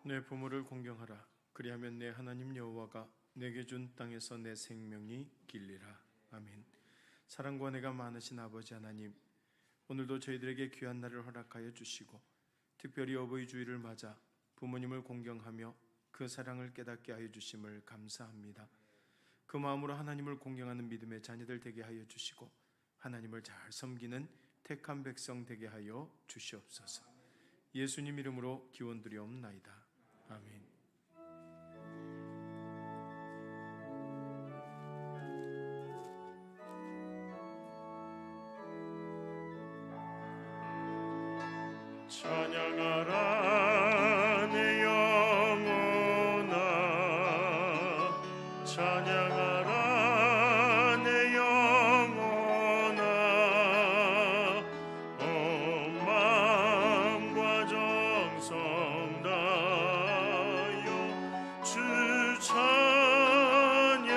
내 부모를 공경하라. 그리하면 내 하나님 여호와가 내게 준 땅에서 내 생명이 길리라. 아멘. 사랑과 은혜가 많으신 아버지 하나님, 오늘도 저희들에게 귀한 날을 허락하여 주시고 특별히 어버이 주일을 맞아 부모님을 공경하며 그 사랑을 깨닫게 하여 주심을 감사합니다. 그 마음으로 하나님을 공경하는 믿음의 자녀들 되게 하여 주시고 하나님을 잘 섬기는 택한 백성 되게 하여 주시옵소서. 예수님 이름으로 기원드리옵나이다. 아멘. 찬양하라 내 영혼아, 찬양하라 내 영혼아, 온 마음과 정성 다하여 주 찬양하라.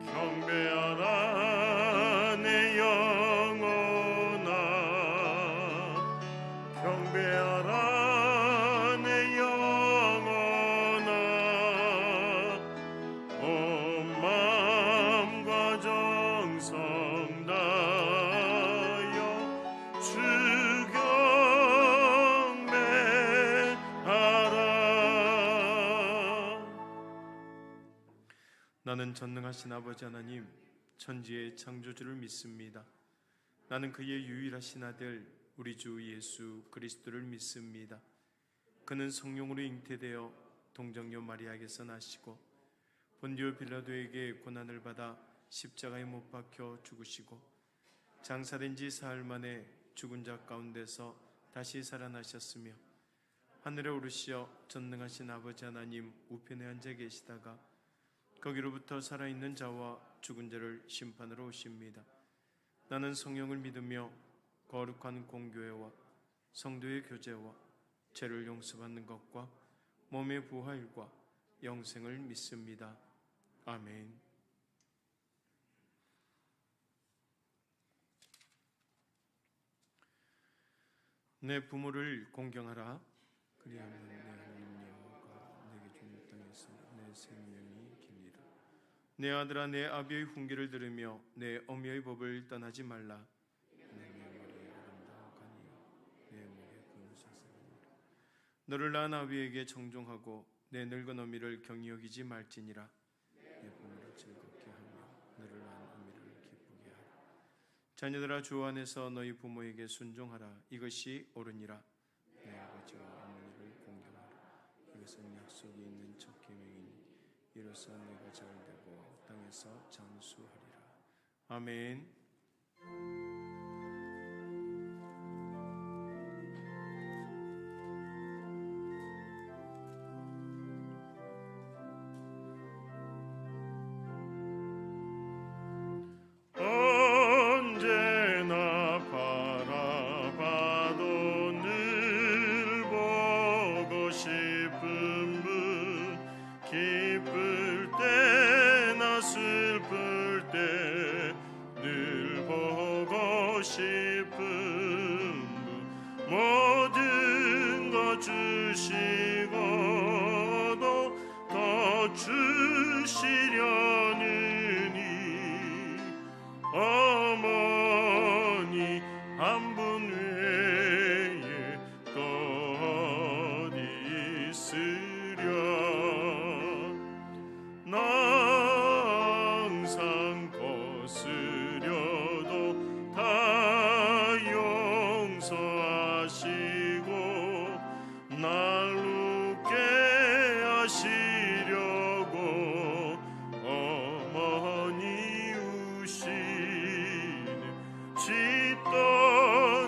경배하라 내 영혼아, 경배하라 내 영혼아, 온 마음과 정성 다하여 주 경배하라. 나는 전능하신 아버지 하나님, 천지의 창조주를 믿습니다. 나는 그의 유일하신 아들 우리 주 예수 그리스도를 믿습니다. 그는 성령으로 잉태되어 동정녀 마리아에게서 나시고 본디오 빌라도에게 고난을 받아 십자가에 못 박혀 죽으시고 장사된 지 사흘 만에 죽은 자 가운데서 다시 살아나셨으며 하늘에 오르시어 전능하신 아버지 하나님 우편에 앉아 계시다가 거기로부터 살아있는 자와 죽은 자를 심판하러 오십니다. 나는 성령을 믿으며 거룩한 공교회와 성도의 교제와 죄를 용서받는 것과 몸의 부활과 영생을 믿습니다. 아멘. 내 부모를 공경하라. 그리하면 내 하나님 여호와가 내게 준 땅에서 내 생명이 길리라. 내 아들아, 내 아비의 훈계를 들으며 내 어미의 법을 떠나지 말라. 너를 낳은 아비에게 정종하고 내 늙은 어미를 경히 여기지 말지니라. 내 부모를 즐겁게 하며 너를 낳은 어미를 기쁘게 하라. 자녀들아, 주 안에서 너희 부모에게 순종하라. 이것이 옳으니라. 내 아버지와 어머니를 공경하라. 이것은 약속이 있는 첫 계명이니 이로써 내가 잘되고 땅에서 장수하리라. 아멘. 모든 것 주시고도 더 주시려느니 어머니 한 분 외에 또 어디 있으랴. 나 항상 거스려도 다 용서하시고 날 웃게 하시려고 어머니 우시는 짙던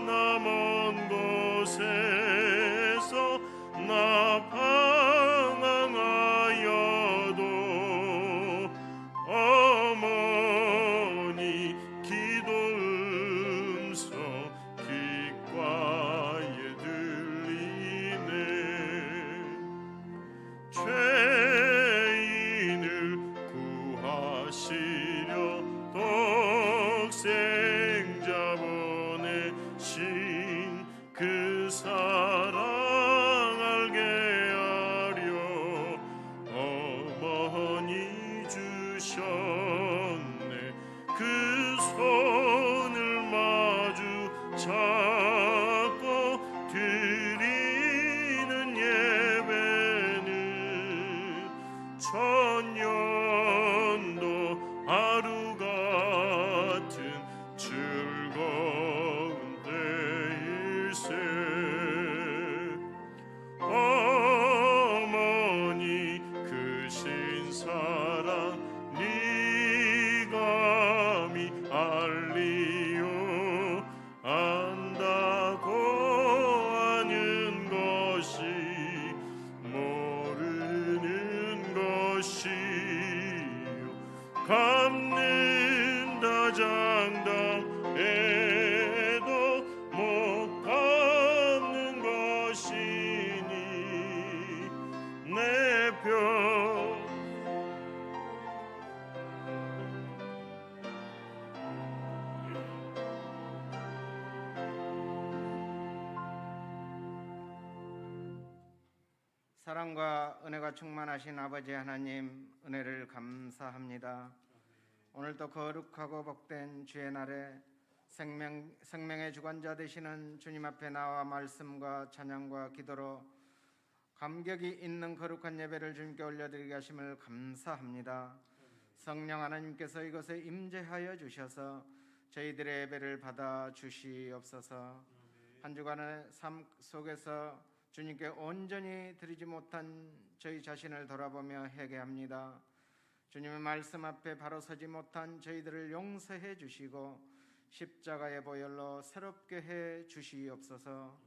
사랑과 은혜가 충만하신 아버지 하나님, 은혜를 감사합니다. 오늘도 거룩하고 복된 주의 날에 생명의 주관자 되시는 주님 앞에 나와 말씀과 찬양과 기도로 감격이 있는 거룩한 예배를 주님께 올려드리게 하심을 감사합니다. 성령 하나님께서 이곳에 임재하여 주셔서 저희들의 예배를 받아 주시옵소서. 한 주간의 삶 속에서 주님께 온전히 드리지 못한 저희 자신을 돌아보며 회개합니다. 주님의 말씀 앞에 바로 서지 못한 저희들을 용서해 주시고 십자가의 보혈로 새롭게 해 주시옵소서.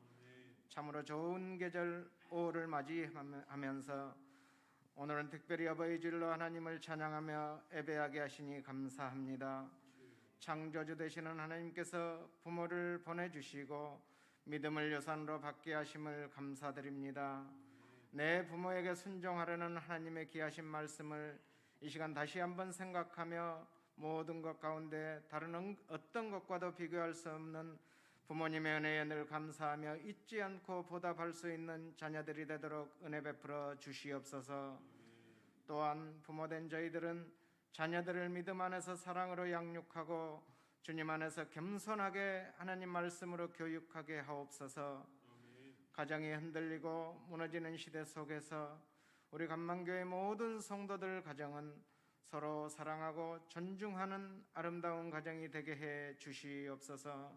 참으로 좋은 계절 5월을 맞이하면서 오늘은 특별히 어버이 주일로 하나님을 찬양하며 예배하게 하시니 감사합니다. 창조주 되시는 하나님께서 부모를 보내주시고 믿음을 유산으로 받게 하심을 감사드립니다. 내 부모에게 순종하려는 하나님의 귀하신 말씀을 이 시간 다시 한번 생각하며 모든 것 가운데 다른 어떤 것과도 비교할 수 없는 부모님의 은혜에 늘 감사하며 잊지 않고 보답할 수 있는 자녀들이 되도록 은혜 베풀어 주시옵소서. 또한 부모된 저희들은 자녀들을 믿음 안에서 사랑으로 양육하고 주님 안에서 겸손하게 하나님 말씀으로 교육하게 하옵소서. 가정이 흔들리고 무너지는 시대 속에서 우리 감망교회 모든 성도들 가정은 서로 사랑하고 존중하는 아름다운 가정이 되게 해 주시옵소서.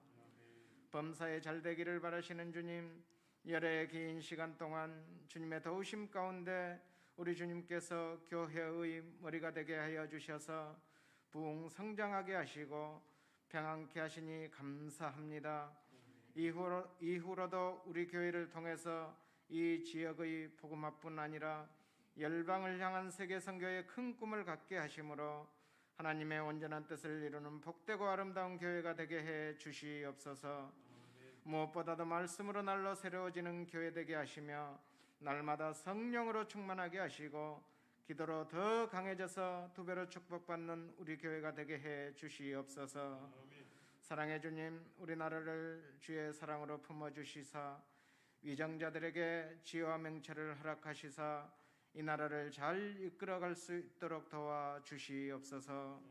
범사에 잘 되기를 바라시는 주님, 열의 긴 시간 동안 주님의 도우심 가운데 우리 주님께서 교회의 머리가 되게 하여 주셔서 부흥 성장하게 하시고 평안케 하시니 감사합니다. 이후로도 우리 교회를 통해서 이 지역의 복음화뿐 아니라 열방을 향한 세계 선교의 큰 꿈을 갖게 하심으로 하나님의 온전한 뜻을 이루는 복되고 아름다운 교회가 되게 해 주시옵소서. 무엇보다도 말씀으로 날로 새로워지는 교회 되게 하시며 날마다 성령으로 충만하게 하시고 기도로 더 강해져서 두 배로 축복받는 우리 교회가 되게 해 주시옵소서. 사랑의 주님, 우리나라를 주의 사랑으로 품어주시사 위정자들에게 지혜와 명철을 허락하시사 이 나라를 잘 이끌어갈 수 있도록 도와주시옵소서.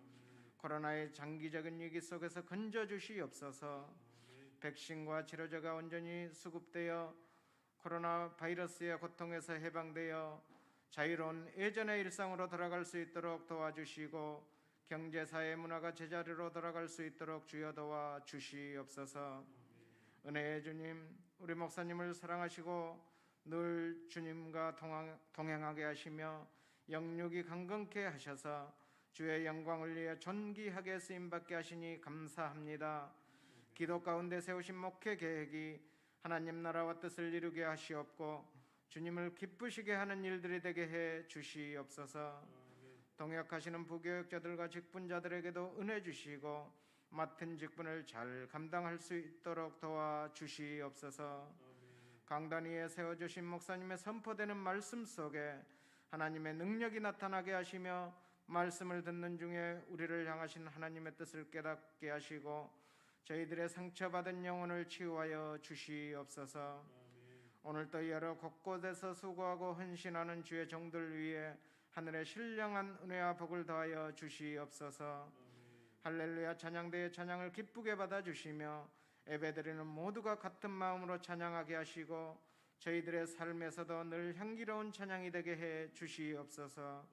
코로나의 장기적인 위기 속에서 건져주시옵소서. 백신과 치료제가 온전히 수급되어 코로나 바이러스의 고통에서 해방되어 자유로운 예전의 일상으로 돌아갈 수 있도록 도와주시고 경제, 사회, 문화가 제자리로 돌아갈 수 있도록 주여 도와주시옵소서. 은혜의 주님, 우리 목사님을 사랑하시고 늘 주님과 동행하게 하시며 영육이 강건케 하셔서 주의 영광을 위해 존귀하게 쓰임받게 하시니 감사합니다. 기도 가운데 세우신 목회 계획이 하나님 나라와 뜻을 이루게 하시옵고 주님을 기쁘시게 하는 일들이 되게 해 주시옵소서. 동역하시는 부교역자들과 직분자들에게도 은혜 주시고 맡은 직분을 잘 감당할 수 있도록 도와주시옵소서. 강단 위에 세워주신 목사님의 선포되는 말씀 속에 하나님의 능력이 나타나게 하시며 말씀을 듣는 중에 우리를 향하신 하나님의 뜻을 깨닫게 하시고 저희들의 상처받은 영혼을 치유하여 주시옵소서. 오늘도 여러 곳곳에서 수고하고 헌신하는 주의 종들 위해 하늘의 신령한 은혜와 복을 더하여 주시옵소서. 할렐루야 찬양대의 찬양을 기쁘게 받아주시며 예배드리는 모두가 같은 마음으로 찬양하게 하시고 저희들의 삶에서도 늘 향기로운 찬양이 되게 해 주시옵소서.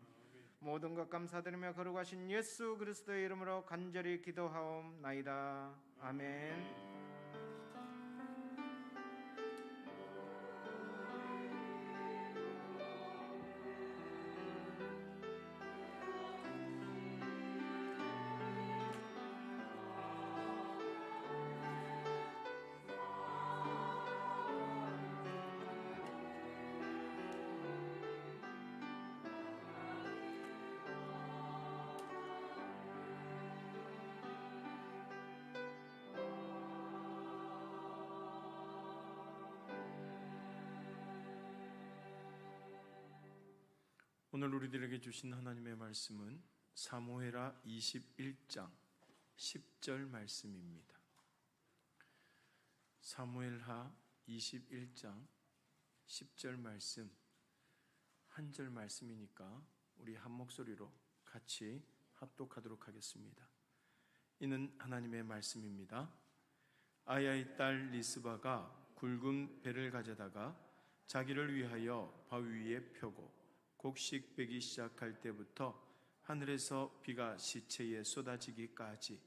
모든 것 감사드리며 거룩하신 예수 그리스도의 이름으로 간절히 기도하옵나이다. 아멘. 오늘 우리들에게 주신 하나님의 말씀은 사무엘하 21장 10절 말씀입니다. 사무엘하 21장 10절 말씀 한 절 말씀이니까 우리 한 목소리로 같이 합독하도록 하겠습니다. 이는 하나님의 말씀입니다. 아야의 딸 리스바가 굵은 배를 가져다가 자기를 위하여 바위 위에 펴고 곡식 베기 시작할 때부터 하늘에서 비가 시체에 쏟아지기까지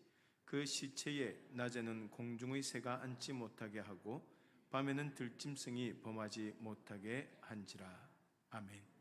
그 시체에 낮에는 공중의 새가 앉지 못하게 하고 밤에는 들짐승이 범하지 못하게 한지라. 아멘.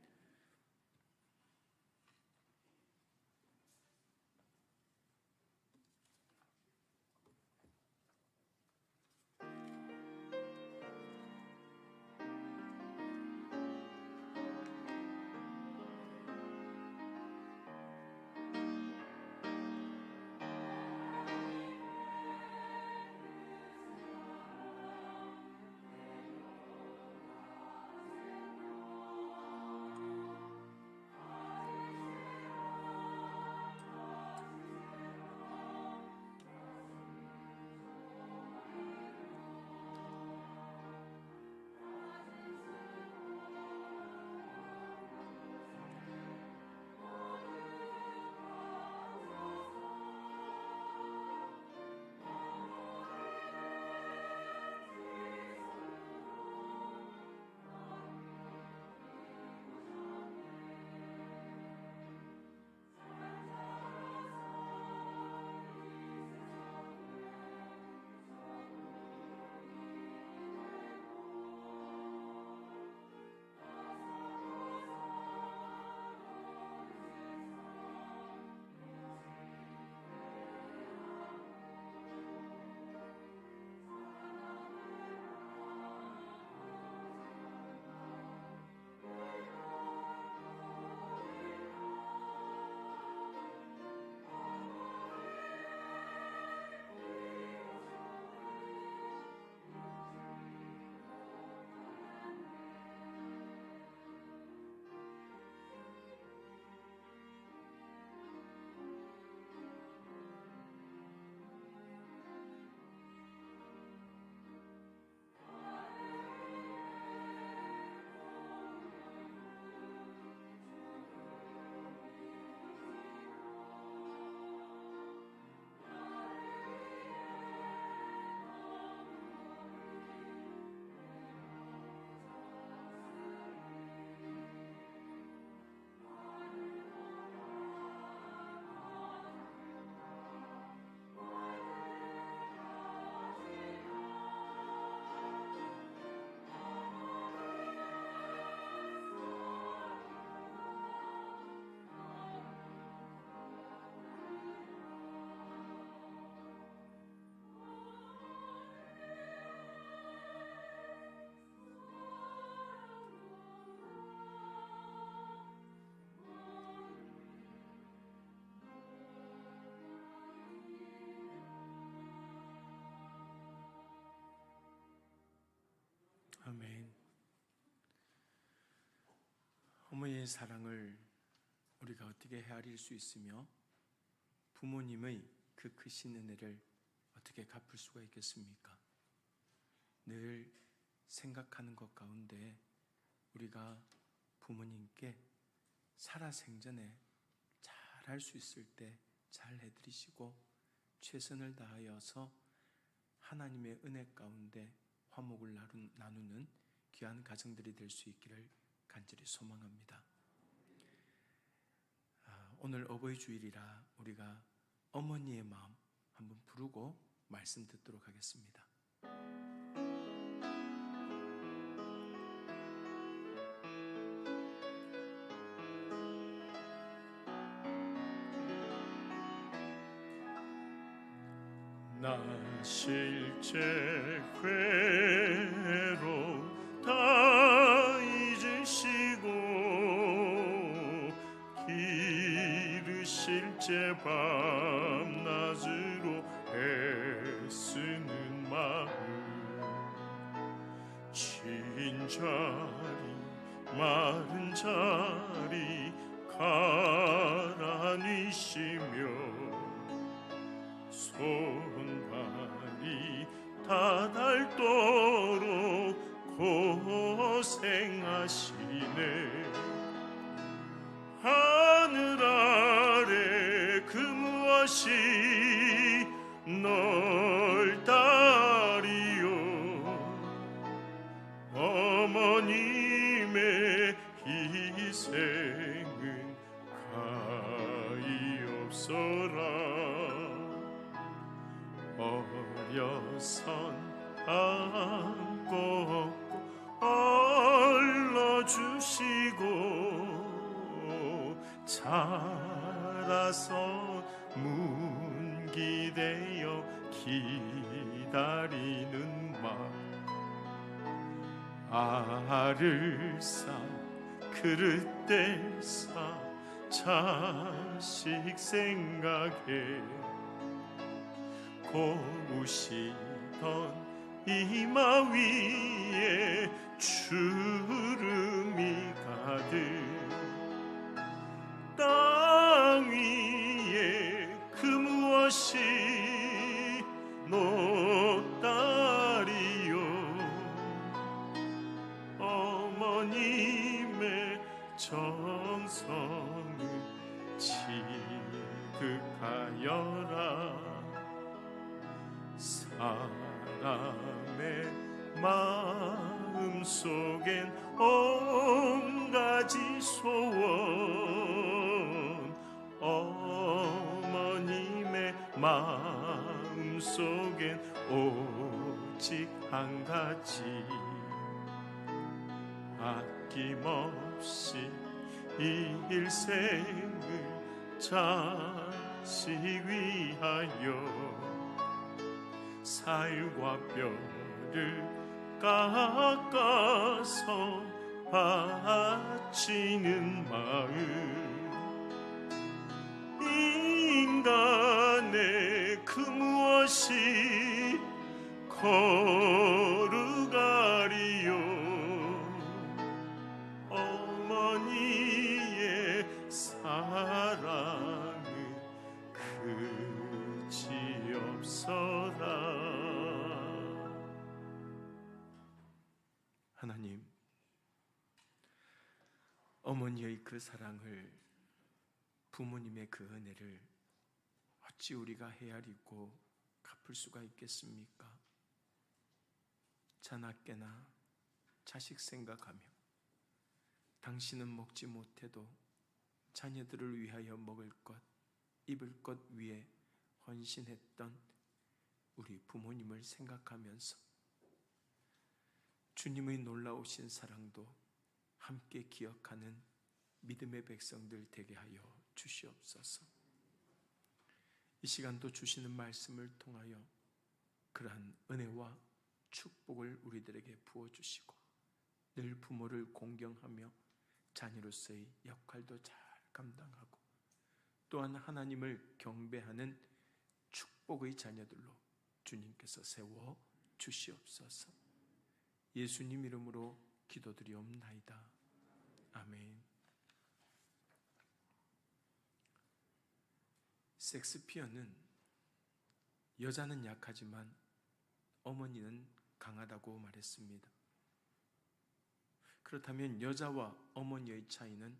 아멘. 어머니의 사랑을 우리가 어떻게 헤아릴 수 있으며 부모님의 그 크신 은혜를 어떻게 갚을 수가 있겠습니까? 늘 생각하는 것 가운데 우리가 부모님께 살아생전에 잘 할 수 있을 때 잘 해드리시고 최선을 다하여서 하나님의 은혜 가운데 화목을 나누는 귀한 가정들이 될 수 있기를 간절히 소망합니다. 오늘 어버이 주일이라 우리가 어머니의 마음 한번 부르고 말씀 듣도록 하겠습니다. 나 실제 괴로다 잊으시고 기르실제 밤낮으로 애쓰는 마음 진자리 마른 자리 가라니시며 손발이 다 닳도록 고생하시네 다시 널 따리요. 어머님의 희생은 가이없어라. 어려선 안고 얼러주시고 자라서 문기되어 기다리는 알을 싸 그릇대 싸 자식 생각에 고우시던 이마 위에 주름이 가득 땅 위에 그 무엇이 노다리요. 어머님의 정성을 지극하여라. 사람의 마음속엔 온가지 소원, 어머님의 마음속엔 오직 한 가지, 아낌없이 일생을 자식 위하여 살과 뼈를 깎아서 바치는 마음, 인간의 그 무엇이 거룩하리요. 어머니의 사랑은 그지없어라. 하나님, 어머니의 그 사랑을, 부모님의 그 은혜를 어찌 우리가 헤아리고 갚을 수가 있겠습니까? 자나깨나 자식 생각하며 당신은 먹지 못해도 자녀들을 위하여 먹을 것, 입을 것 위에 헌신했던 우리 부모님을 생각하면서 주님의 놀라우신 사랑도 함께 기억하는 믿음의 백성들 되게 하여 주시옵소서. 이 시간도 주시는 말씀을 통하여 그러한 은혜와 축복을 우리들에게 부어주시고 늘 부모를 공경하며 자녀로서의 역할도 잘 감당하고 또한 하나님을 경배하는 축복의 자녀들로 주님께서 세워 주시옵소서. 예수님 이름으로 기도드리옵나이다. 아멘. 섹스피어는 여자는 약하지만 어머니는 강하다고 말했습니다. 그렇다면 여자와 어머니의 차이는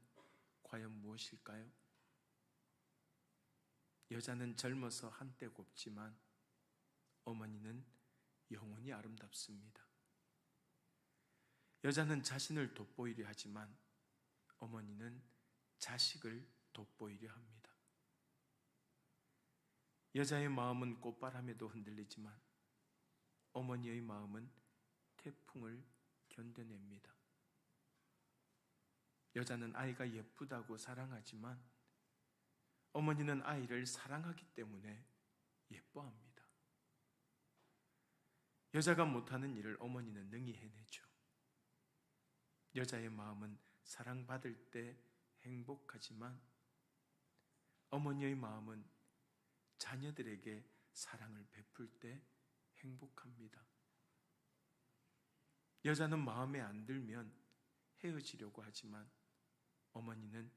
과연 무엇일까요? 여자는 젊어서 한때 곱지만 어머니는 영원히 아름답습니다. 여자는 자신을 돋보이려 하지만 어머니는 자식을 돋보이려 합니다. 여자의 마음은 꽃바람에도 흔들리지만 어머니의 마음은 태풍을 견뎌냅니다. 여자는 아이가 예쁘다고 사랑하지만 어머니는 아이를 사랑하기 때문에 예뻐합니다. 여자가 못하는 일을 어머니는 능히 해내죠. 여자의 마음은 사랑받을 때 행복하지만 어머니의 마음은 자녀들에게 사랑을 베풀 때 행복합니다. 여자는 마음에 안 들면 헤어지려고 하지만 어머니는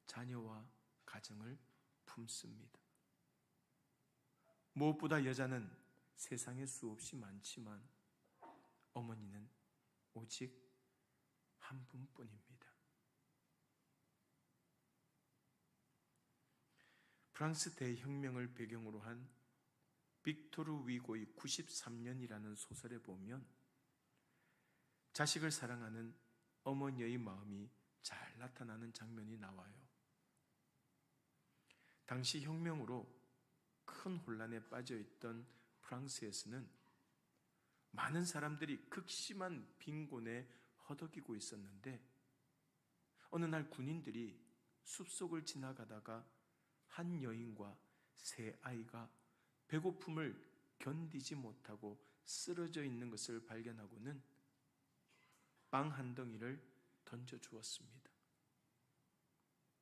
자녀와 가정을 품습니다. 무엇보다 여자는 세상에 수없이 많지만 어머니는 오직 한 분뿐입니다. 프랑스 대혁명을 배경으로 한 빅토르 위고의 93년이라는 소설에 보면 자식을 사랑하는 어머니의 마음이 잘 나타나는 장면이 나와요. 당시 혁명으로 큰 혼란에 빠져있던 프랑스에서는 많은 사람들이 극심한 빈곤에 허덕이고 있었는데 어느 날 군인들이 숲속을 지나가다가 한 여인과 세 아이가 배고픔을 견디지 못하고 쓰러져 있는 것을 발견하고는 빵 한 덩이를 던져 주었습니다.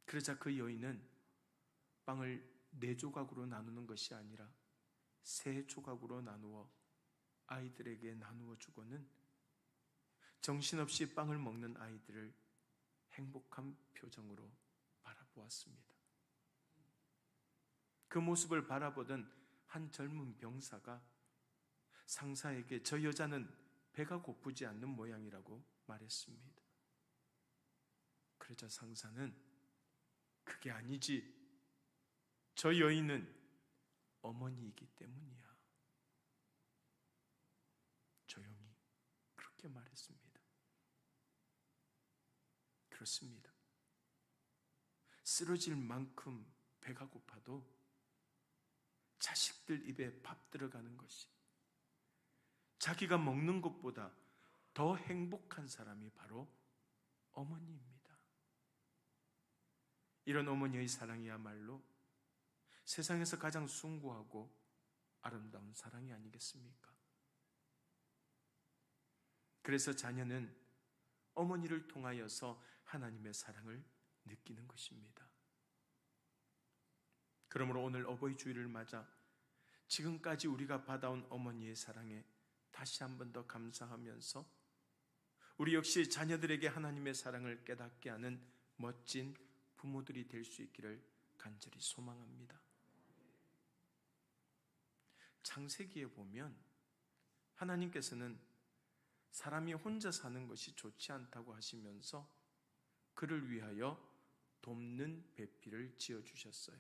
그러자 그 여인은 빵을 4조각으로 나누는 것이 아니라 3조각으로 나누어 아이들에게 나누어 주고는 정신없이 빵을 먹는 아이들을 행복한 표정으로 바라보았습니다. 그 모습을 바라보던 한 젊은 병사가 상사에게 저 여자는 배가 고프지 않는 모양이라고 말했습니다. 그러자 상사는 그게 아니지, 저 여인은 어머니이기 때문이야, 조용히 그렇게 말했습니다. 그렇습니다. 쓰러질 만큼 배가 고파도 자식들 입에 밥 들어가는 것이, 자기가 먹는 것보다 더 행복한 사람이 바로 어머니입니다. 이런 어머니의 사랑이야말로 세상에서 가장 숭고하고 아름다운 사랑이 아니겠습니까? 그래서 자녀는 어머니를 통하여서 하나님의 사랑을 느끼는 것입니다. 그러므로 오늘 어버이 주일을 맞아 지금까지 우리가 받아온 어머니의 사랑에 다시 한 번 더 감사하면서 우리 역시 자녀들에게 하나님의 사랑을 깨닫게 하는 멋진 부모들이 될 수 있기를 간절히 소망합니다. 창세기에 보면 하나님께서는 사람이 혼자 사는 것이 좋지 않다고 하시면서 그를 위하여 돕는 배필을 지어주셨어요.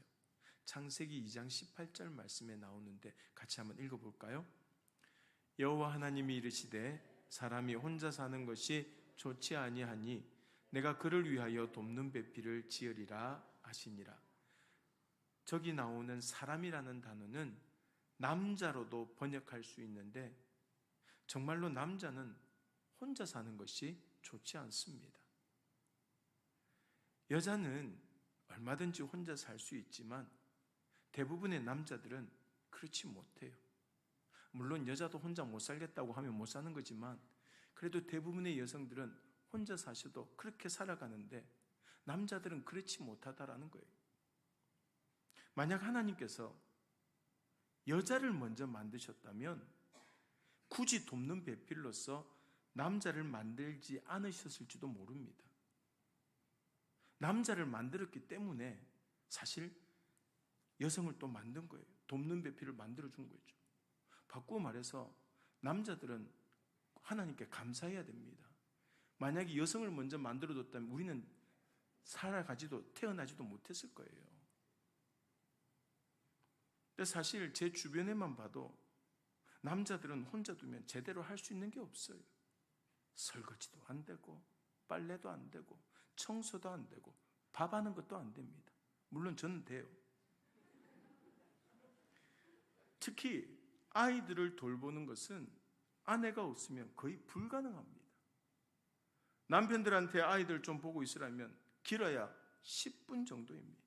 창세기 2장 18절 말씀에 나오는데 같이 한번 읽어볼까요? 여호와 하나님이 이르시되 사람이 혼자 사는 것이 좋지 아니하니 내가 그를 위하여 돕는 배필을 지으리라 하시니라. 저기 나오는 사람이라는 단어는 남자로도 번역할 수 있는데 정말로 남자는 혼자 사는 것이 좋지 않습니다. 여자는 얼마든지 혼자 살 수 있지만 대부분의 남자들은 그렇지 못해요. 물론 여자도 혼자 못 살겠다고 하면 못 사는 거지만 그래도 대부분의 여성들은 혼자 사셔도 그렇게 살아가는데 남자들은 그렇지 못하다라는 거예요. 만약 하나님께서 여자를 먼저 만드셨다면 굳이 돕는 배필로서 남자를 만들지 않으셨을지도 모릅니다. 남자를 만들었기 때문에 사실 여성을 또 만든 거예요. 돕는 배필을 만들어준 거죠. 바꾸어 말해서 남자들은 하나님께 감사해야 됩니다. 만약에 여성을 먼저 만들어뒀다면 우리는 살아가지도 태어나지도 못했을 거예요. 근데 사실 제 주변에만 봐도 남자들은 혼자 두면 제대로 할 수 있는 게 없어요. 설거지도 안 되고 빨래도 안 되고 청소도 안 되고 밥하는 것도 안 됩니다. 물론 저는 돼요. 특히 아이들을 돌보는 것은 아내가 없으면 거의 불가능합니다. 남편들한테 아이들 좀 보고 있으라면 길어야 10분 정도입니다.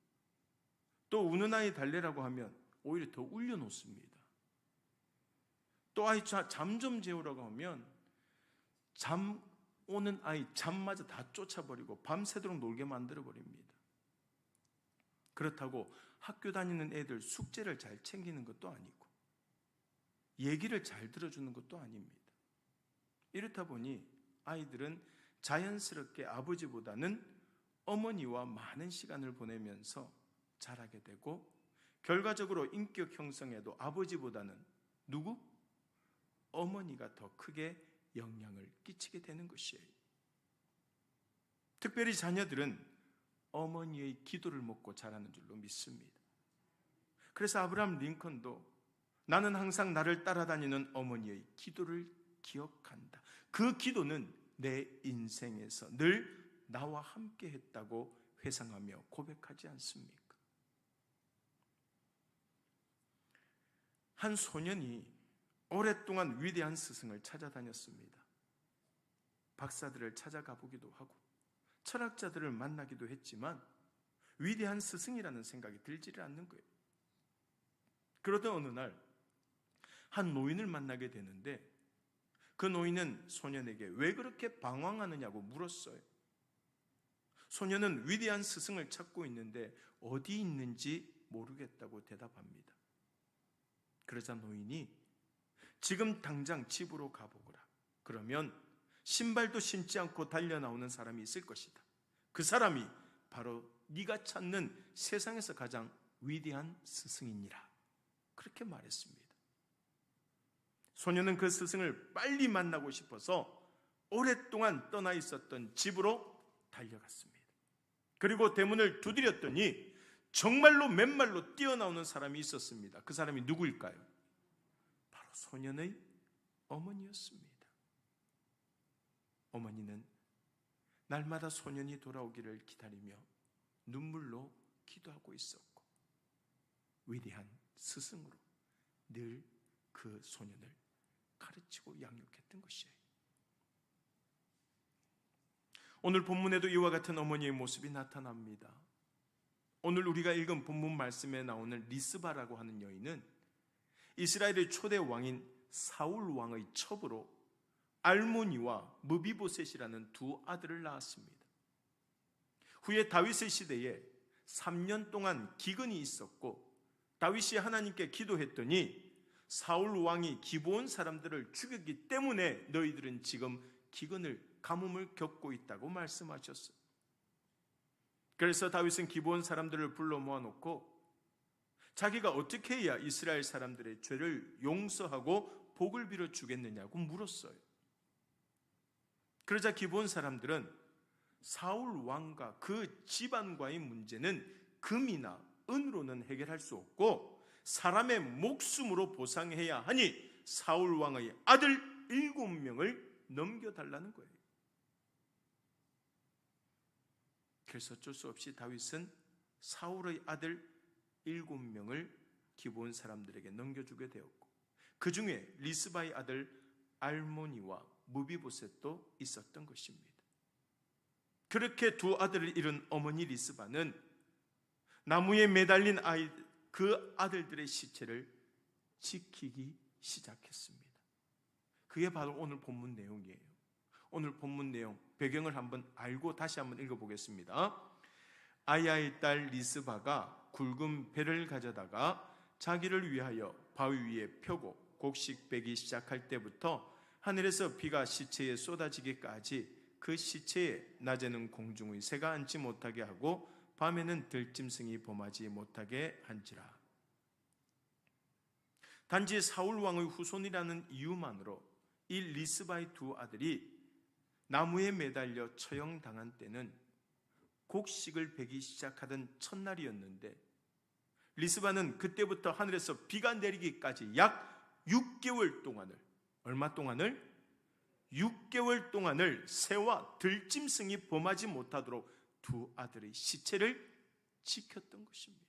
또 우는 아이 달래라고 하면 오히려 더 울려놓습니다. 또 아이 잠 좀 재우라고 하면 잠 오는 아이 잠마저 다 쫓아버리고 밤새도록 놀게 만들어버립니다. 그렇다고 학교 다니는 애들 숙제를 잘 챙기는 것도 아니고 얘기를 잘 들어주는 것도 아닙니다. 이렇다 보니 아이들은 자연스럽게 아버지보다는 어머니와 많은 시간을 보내면서 자라게 되고 결과적으로 인격 형성에도 아버지보다는 누구? 어머니가 더 크게 영향을 끼치게 되는 것이에요. 특별히 자녀들은 어머니의 기도를 먹고 자라는 줄로 믿습니다. 그래서 아브라함 링컨도 나는 항상 나를 따라다니는 어머니의 기도를 기억한다. 그 기도는 내 인생에서 늘 나와 함께 했다고 회상하며 고백하지 않습니까? 한 소년이 오랫동안 위대한 스승을 찾아다녔습니다. 박사들을 찾아가 보기도 하고 철학자들을 만나기도 했지만 위대한 스승이라는 생각이 들지를 않는 거예요. 그러던 어느 날 한 노인을 만나게 되는데 그 노인은 소년에게 왜 그렇게 방황하느냐고 물었어요. 소년은 위대한 스승을 찾고 있는데 어디 있는지 모르겠다고 대답합니다. 그러자 노인이 지금 당장 집으로 가보거라. 그러면 신발도 신지 않고 달려나오는 사람이 있을 것이다. 그 사람이 바로 네가 찾는 세상에서 가장 위대한 스승이니라. 그렇게 말했습니다. 소년은 그 스승을 빨리 만나고 싶어서 오랫동안 떠나 있었던 집으로 달려갔습니다. 그리고 대문을 두드렸더니 정말로 맨발로 뛰어나오는 사람이 있었습니다. 그 사람이 누구일까요? 바로 소년의 어머니였습니다. 어머니는 날마다 소년이 돌아오기를 기다리며 눈물로 기도하고 있었고 위대한 스승으로 늘 그 소년을 가르치고 양육했던 것이에요. 오늘 본문에도 이와 같은 어머니의 모습이 나타납니다. 오늘 우리가 읽은 본문 말씀에 나오는 리스바라고 하는 여인은 이스라엘의 초대 왕인 사울 왕의 첩으로 알모니와 무비보셋이라는 두 아들을 낳았습니다. 후에 다윗의 시대에 3년 동안 기근이 있었고 다윗이 하나님께 기도했더니 사울 왕이 기브온 사람들을 죽였기 때문에 너희들은 지금 기근을 가뭄을 겪고 있다고 말씀하셨어요. 그래서 다윗은 기브온 사람들을 불러 모아놓고 자기가 어떻게 해야 이스라엘 사람들의 죄를 용서하고 복을 빌어 주겠느냐고 물었어요. 그러자 기브온 사람들은 사울 왕과 그 집안과의 문제는 금이나 은으로는 해결할 수 없고 사람의 목숨으로 보상해야 하니 사울 왕의 아들 7명을 넘겨달라는 거예요. 그래서 어쩔 수 없이 다윗은 사울의 아들 7명을 기브온 사람들에게 넘겨주게 되었고 그 중에 리스바의 아들 알모니와 무비보셋도 있었던 것입니다. 그렇게 두 아들을 잃은 어머니 리스바는 나무에 매달린 그 아들들의 시체를 지키기 시작했습니다. 그게 바로 오늘 본문 내용이에요. 오늘 본문 내용 배경을 한번 알고 다시 한번 읽어보겠습니다. 아야의 딸 리스바가 굵은 배를 가져다가 자기를 위하여 바위 위에 펴고 곡식 빼기 시작할 때부터 하늘에서 비가 시체에 쏟아지기까지 그 시체에 낮에는 공중의 새가 앉지 못하게 하고 밤에는 들짐승이 범하지 못하게 한지라. 단지 사울 왕의 후손이라는 이유만으로 이 리스바의 두 아들이 나무에 매달려 처형당한 때는 곡식을 베기 시작하던 첫날이었는데 리스바는 그때부터 하늘에서 비가 내리기까지 약 6개월 동안을 얼마 동안을? 6개월 동안을 새와 들짐승이 범하지 못하도록 두 아들의 시체를 지켰던 것입니다.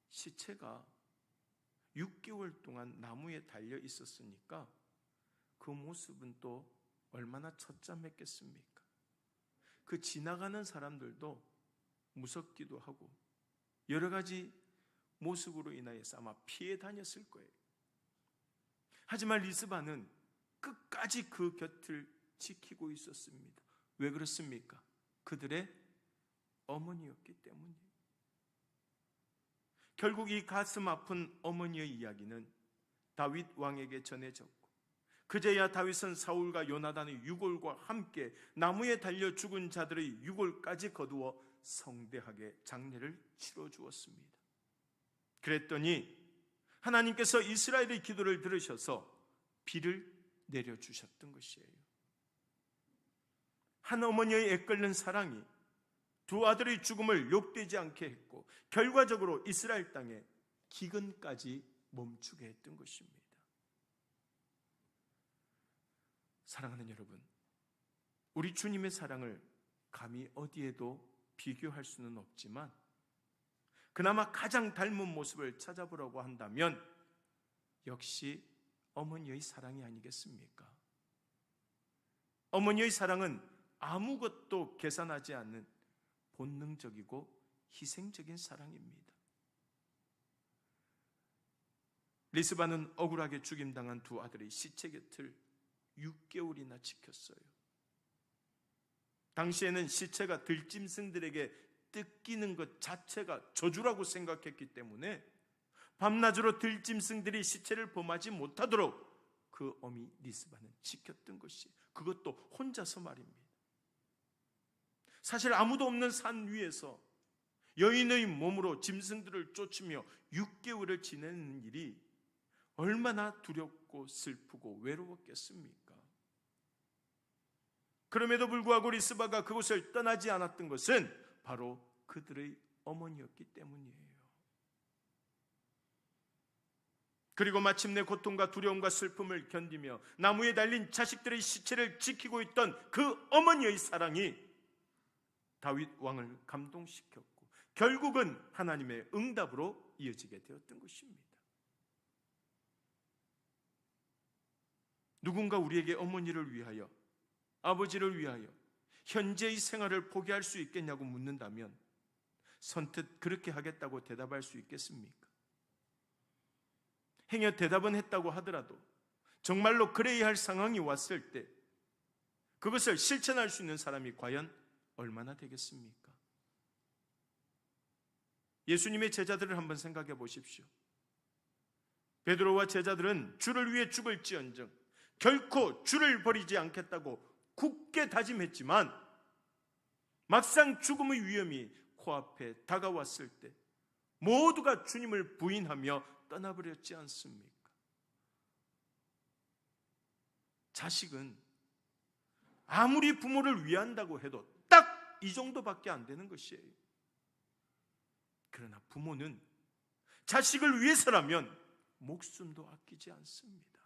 시체가 6개월 동안 나무에 달려 있었으니까 그 모습은 또 얼마나 처참했겠습니까? 그 지나가는 사람들도 무섭기도 하고 여러 가지 모습으로 인하여서 아마 피해 다녔을 거예요. 하지만 리스바는 끝까지 그 곁을 지키고 있었습니다. 왜 그렇습니까? 그들의 어머니였기 때문이에요. 결국 이 가슴 아픈 어머니의 이야기는 다윗 왕에게 전해졌고 그제야 다윗은 사울과 요나단의 유골과 함께 나무에 달려 죽은 자들의 유골까지 거두어 성대하게 장례를 치러 주었습니다. 그랬더니 하나님께서 이스라엘의 기도를 들으셔서 비를 내려주셨던 것이에요. 한 어머니의 애끓는 사랑이 두 아들의 죽음을 욕되지 않게 했고 결과적으로 이스라엘 땅에 기근까지 멈추게 했던 것입니다. 사랑하는 여러분, 우리 주님의 사랑을 감히 어디에도 비교할 수는 없지만 그나마 가장 닮은 모습을 찾아보라고 한다면 역시 어머니의 사랑이 아니겠습니까? 어머니의 사랑은 아무것도 계산하지 않는 본능적이고 희생적인 사랑입니다. 리스바는 억울하게 죽임당한 두 아들의 시체 곁을 6개월이나 지켰어요. 당시에는 시체가 들짐승들에게 뜯기는 것 자체가 저주라고 생각했기 때문에 밤낮으로 들짐승들이 시체를 범하지 못하도록 그 어미 리스바는 지켰던 것이, 그것도 혼자서 말입니다. 사실 아무도 없는 산 위에서 여인의 몸으로 짐승들을 쫓으며 6개월을 지내는 일이 얼마나 두렵고 슬프고 외로웠겠습니까? 그럼에도 불구하고 리스바가 그곳을 떠나지 않았던 것은 바로 그들의 어머니였기 때문이에요. 그리고 마침내 고통과 두려움과 슬픔을 견디며 나무에 달린 자식들의 시체를 지키고 있던 그 어머니의 사랑이 다윗 왕을 감동시켰고 결국은 하나님의 응답으로 이어지게 되었던 것입니다. 누군가 우리에게 어머니를 위하여, 아버지를 위하여 현재의 생활을 포기할 수 있겠냐고 묻는다면 선뜻 그렇게 하겠다고 대답할 수 있겠습니까? 행여 대답은 했다고 하더라도 정말로 그래야 할 상황이 왔을 때 그것을 실천할 수 있는 사람이 과연 얼마나 되겠습니까? 예수님의 제자들을 한번 생각해 보십시오. 베드로와 제자들은 주를 위해 죽을지언정 결코 주를 버리지 않겠다고 굳게 다짐했지만 막상 죽음의 위험이 코앞에 다가왔을 때 모두가 주님을 부인하며 떠나버렸지 않습니까? 자식은 아무리 부모를 위한다고 해도 딱 이 정도밖에 안 되는 것이에요. 그러나 부모는 자식을 위해서라면 목숨도 아끼지 않습니다.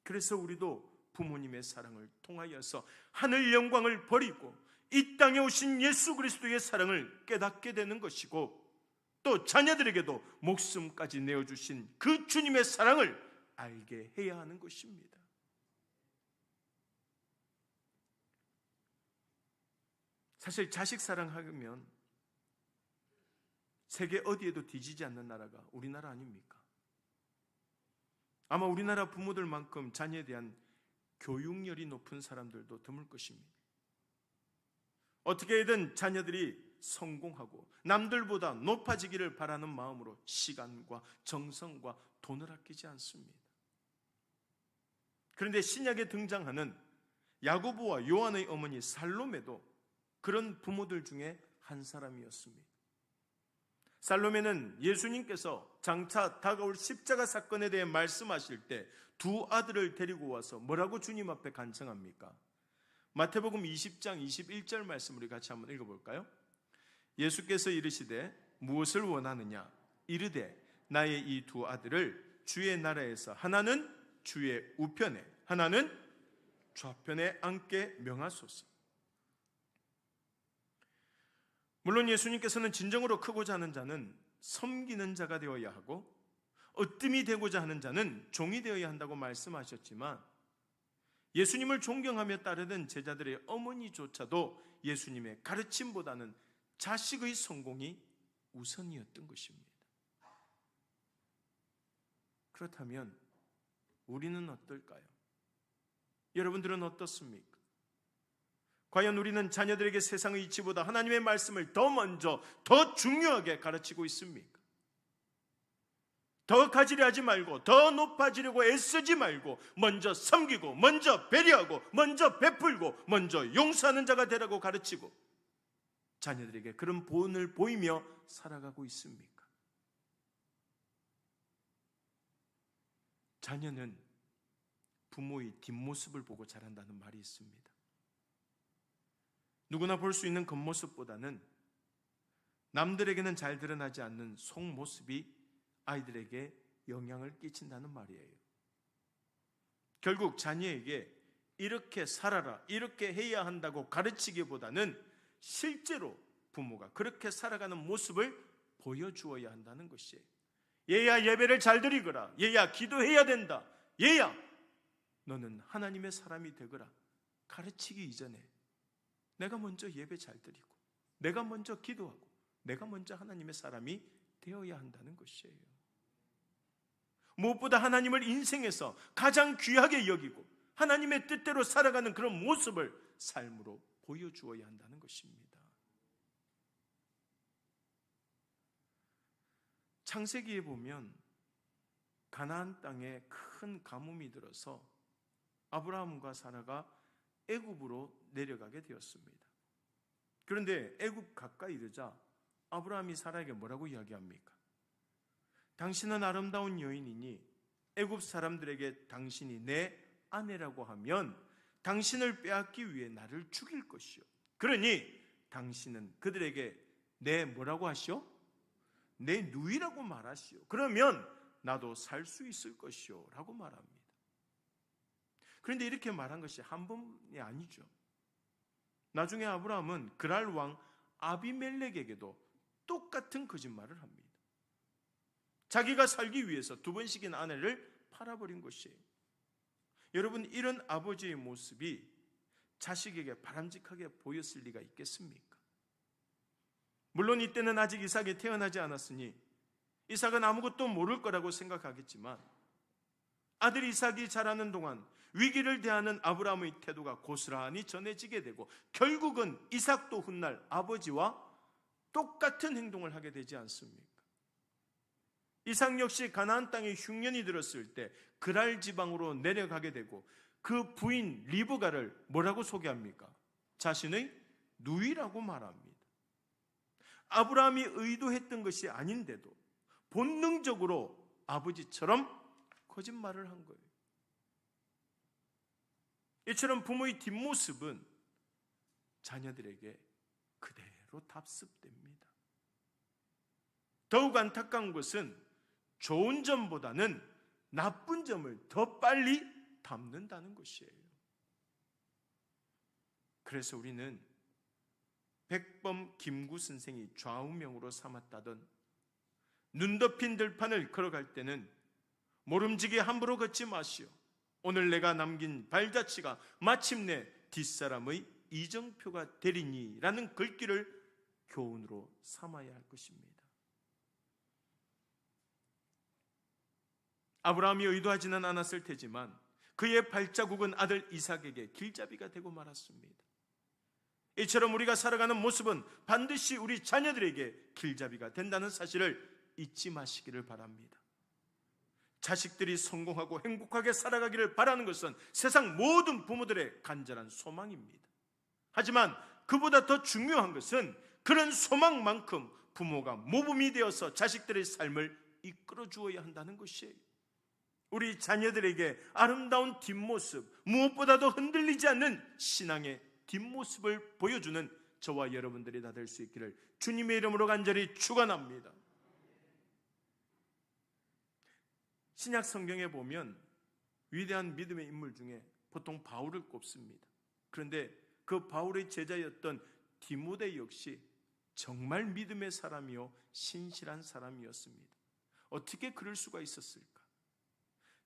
그래서 우리도 부모님의 사랑을 통하여서 하늘 영광을 버리고 이 땅에 오신 예수 그리스도의 사랑을 깨닫게 되는 것이고 또 자녀들에게도 목숨까지 내어주신 그 주님의 사랑을 알게 해야 하는 것입니다. 사실 자식 사랑하면 세계 어디에도 뒤지지 않는 나라가 우리나라 아닙니까? 아마 우리나라 부모들만큼 자녀에 대한 교육열이 높은 사람들도 드물 것입니다. 어떻게든 자녀들이 성공하고 남들보다 높아지기를 바라는 마음으로 시간과 정성과 돈을 아끼지 않습니다. 그런데 신약에 등장하는 야고보와 요한의 어머니 살로메도 그런 부모들 중에 한 사람이었습니다. 살로메는 예수님께서 장차 다가올 십자가 사건에 대해 말씀하실 때 두 아들을 데리고 와서 뭐라고 주님 앞에 간청합니까? 마태복음 20장 21절 말씀 우리 같이 한번 읽어볼까요? 예수께서 이르시되 무엇을 원하느냐? 이르되 나의 이 두 아들을 주의 나라에서 하나는 주의 우편에 하나는 좌편에 앉게 명하소서. 물론 예수님께서는 진정으로 크고자 하는 자는 섬기는 자가 되어야 하고 으뜸이 되고자 하는 자는 종이 되어야 한다고 말씀하셨지만 예수님을 존경하며 따르던 제자들의 어머니조차도 예수님의 가르침보다는 자식의 성공이 우선이었던 것입니다. 그렇다면 우리는 어떨까요? 여러분들은 어떻습니까? 과연 우리는 자녀들에게 세상의 이치보다 하나님의 말씀을 더 먼저, 더 중요하게 가르치고 있습니까? 더 가지려 하지 말고, 더 높아지려고 애쓰지 말고, 먼저 섬기고, 먼저 배려하고, 먼저 베풀고, 먼저 용서하는 자가 되라고 가르치고 자녀들에게 그런 본을 보이며 살아가고 있습니까? 자녀는 부모의 뒷모습을 보고 자란다는 말이 있습니다. 누구나 볼 수 있는 겉모습보다는 남들에게는 잘 드러나지 않는 속모습이 아이들에게 영향을 끼친다는 말이에요. 결국 자녀에게 이렇게 살아라, 이렇게 해야 한다고 가르치기보다는 실제로 부모가 그렇게 살아가는 모습을 보여주어야 한다는 것이에요. 얘야 예배를 잘 드리거라, 얘야 기도해야 된다, 얘야 너는 하나님의 사람이 되거라. 가르치기 이전에 내가 먼저 예배 잘 드리고, 내가 먼저 기도하고, 내가 먼저 하나님의 사람이 되어야 한다는 것이에요. 무엇보다 하나님을 인생에서 가장 귀하게 여기고 하나님의 뜻대로 살아가는 그런 모습을 삶으로 보여주어야 한다는 것입니다. 창세기에 보면 가나안 땅에 큰 가뭄이 들어서 아브라함과 사라가 애굽으로 내려가게 되었습니다. 그런데 애굽 가까이 이르자 아브라함이 사라에게 뭐라고 이야기합니까? 당신은 아름다운 여인이니 애굽 사람들에게 당신이 내 아내라고 하면 당신을 빼앗기 위해 나를 죽일 것이요. 그러니 당신은 그들에게 내 뭐라고 하시오? 내 누이라고 말하시오. 그러면 나도 살 수 있을 것이요 라고 말합니다. 그런데 이렇게 말한 것이 한 번이 아니죠. 나중에 아브라함은 그랄 왕 아비멜렉에게도 똑같은 거짓말을 합니다. 자기가 살기 위해서 두 번씩인 아내를 팔아버린 것이에요. 여러분, 이런 아버지의 모습이 자식에게 바람직하게 보였을 리가 있겠습니까? 물론 이때는 아직 이삭이 태어나지 않았으니 이삭은 아무것도 모를 거라고 생각하겠지만 아들 이삭이 자라는 동안 위기를 대하는 아브라함의 태도가 고스란히 전해지게 되고 결국은 이삭도 훗날 아버지와 똑같은 행동을 하게 되지 않습니까? 이삭 역시 가나안 땅에 흉년이 들었을 때 그랄 지방으로 내려가게 되고 그 부인 리브가를 뭐라고 소개합니까? 자신의 누이라고 말합니다. 아브라함이 의도했던 것이 아닌데도 본능적으로 아버지처럼 거짓말을 한 거예요. 이처럼 부모의 뒷모습은 자녀들에게 그대로 답습됩니다. 더욱 안타까운 것은 좋은 점보다는 나쁜 점을 더 빨리 담는다는 것이에요. 그래서 우리는 백범 김구 선생이 좌우명으로 삼았다던 눈 덮인 들판을 걸어갈 때는 모름지기 함부로 걷지 마시오. 오늘 내가 남긴 발자취가 마침내 뒷사람의 이정표가 되리니 라는 글귀를 교훈으로 삼아야 할 것입니다. 아브라함이 의도하지는 않았을 테지만 그의 발자국은 아들 이삭에게 길잡이가 되고 말았습니다. 이처럼 우리가 살아가는 모습은 반드시 우리 자녀들에게 길잡이가 된다는 사실을 잊지 마시기를 바랍니다. 자식들이 성공하고 행복하게 살아가기를 바라는 것은 세상 모든 부모들의 간절한 소망입니다. 하지만 그보다 더 중요한 것은 그런 소망만큼 부모가 모범이 되어서 자식들의 삶을 이끌어 주어야 한다는 것이에요. 우리 자녀들에게 아름다운 뒷모습, 무엇보다도 흔들리지 않는 신앙의 뒷모습을 보여주는 저와 여러분들이 다 될 수 있기를 주님의 이름으로 간절히 축원합니다. 신약 성경에 보면 위대한 믿음의 인물 중에 보통 바울을 꼽습니다. 그런데 그 바울의 제자였던 디모데 역시 정말 믿음의 사람이요 신실한 사람이었습니다. 어떻게 그럴 수가 있었을까?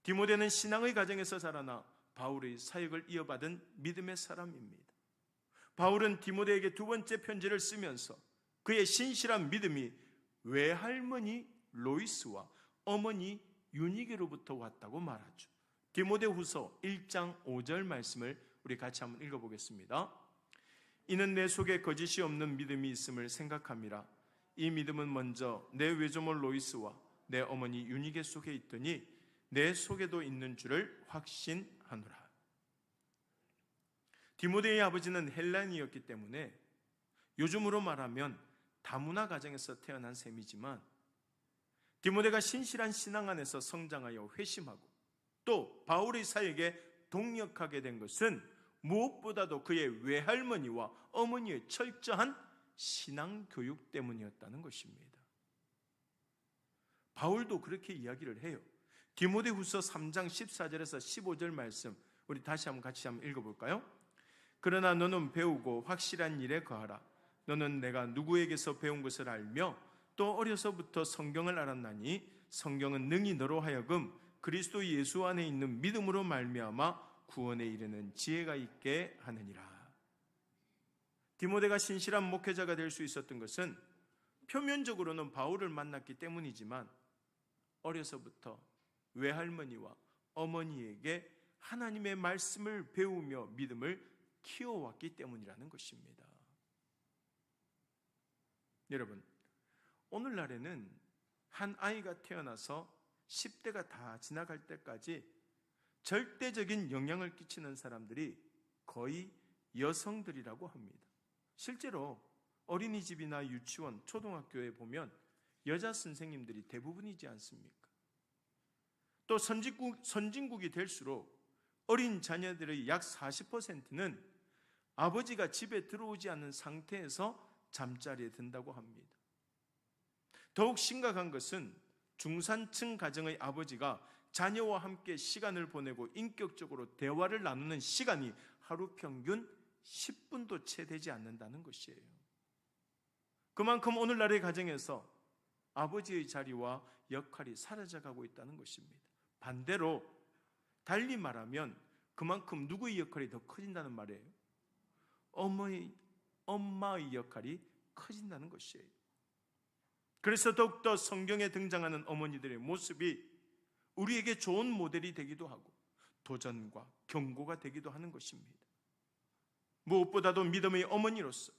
디모데는 신앙의 가정에서 자라나 바울의 사역을 이어받은 믿음의 사람입니다. 바울은 디모데에게 두 번째 편지를 쓰면서 그의 신실한 믿음이 외할머니 로이스와 어머니 유니게로부터 왔다고 말하죠. 디모데후서 1장 5절 말씀을 우리 같이 한번 읽어보겠습니다. 이는 내 속에 거짓이 없는 믿음이 있음을 생각함이라. 이 믿음은 먼저 내 외조모 로이스와 내 어머니 유니게 속에 있더니 내 속에도 있는 줄을 확신하노라. 디모데의 아버지는 헬라인이었기 때문에 요즘으로 말하면 다문화 가정에서 태어난 셈이지만 디모데가 신실한 신앙 안에서 성장하여 회심하고 또 바울의 사역에 동력하게 된 것은 무엇보다도 그의 외할머니와 어머니의 철저한 신앙교육 때문이었다는 것입니다. 바울도 그렇게 이야기를 해요. 디모데후서 3장 14절에서 15절 말씀 우리 다시 같이 한번 읽어볼까요? 그러나 너는 배우고 확실한 일에 거하라. 너는 내가 누구에게서 배운 것을 알며 또 어려서부터 성경을 알았나니 성경은 능히 너로 하여금 그리스도 예수 안에 있는 믿음으로 말미암아 구원에 이르는 지혜가 있게 하느니라. 디모데가 신실한 목회자가 될 수 있었던 것은 표면적으로는 바울을 만났기 때문이지만 어려서부터 외할머니와 어머니에게 하나님의 말씀을 배우며 믿음을 키워왔기 때문이라는 것입니다. 여러분, 오늘날에는 한 아이가 태어나서 10대가 다 지나갈 때까지 절대적인 영향을 끼치는 사람들이 거의 여성들이라고 합니다. 실제로 어린이집이나 유치원, 초등학교에 보면 여자 선생님들이 대부분이지 않습니까? 또 선진국이 될수록 어린 자녀들의 약 40%는 아버지가 집에 들어오지 않는 상태에서 잠자리에 든다고 합니다. 더욱 심각한 것은 중산층 가정의 아버지가 자녀와 함께 시간을 보내고 인격적으로 대화를 나누는 시간이 하루 평균 10분도 채 되지 않는다는 것이에요. 그만큼 오늘날의 가정에서 아버지의 자리와 역할이 사라져가고 있다는 것입니다. 반대로 달리 말하면 그만큼 누구의 역할이 더 커진다는 말이에요? 엄마의 역할이 커진다는 것이에요. 그래서 더욱더 성경에 등장하는 어머니들의 모습이 우리에게 좋은 모델이 되기도 하고 도전과 경고가 되기도 하는 것입니다. 무엇보다도 믿음의 어머니로서